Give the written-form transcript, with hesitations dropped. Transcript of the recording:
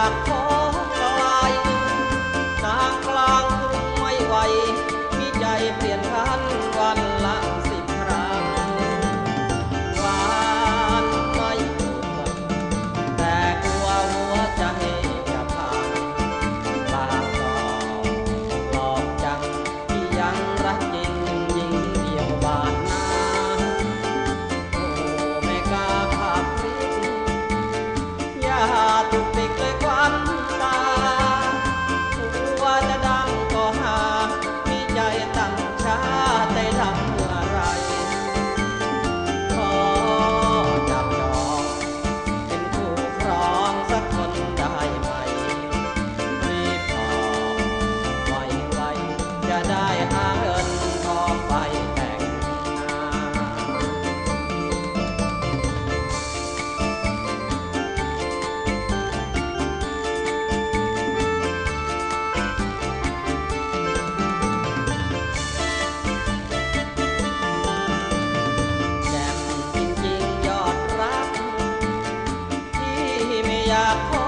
ากขอไกลทางกลางกรุงไม่ไหวมีใจเปลี่ยนพันวันละ10 ครั้งหวานไม่หยุดแต่กลัวหัวใจจะพังปากก็หลอกจังที่ยังรักจริงยิงเดียวบาดหน้าโอ้ไม่กล้าขับอย่าตุกติกเลยควันตาว่าจะดังก็หามีใจตั้งช้าได้ทำเมื่อไรขอจับจองเป็นคู่ครองสักคนได้ไหมรีบบอกไวๆจะได้หาเงินทองไปแต่งงานแจ่มจริงๆยอดรักที่ไม่อยากขอ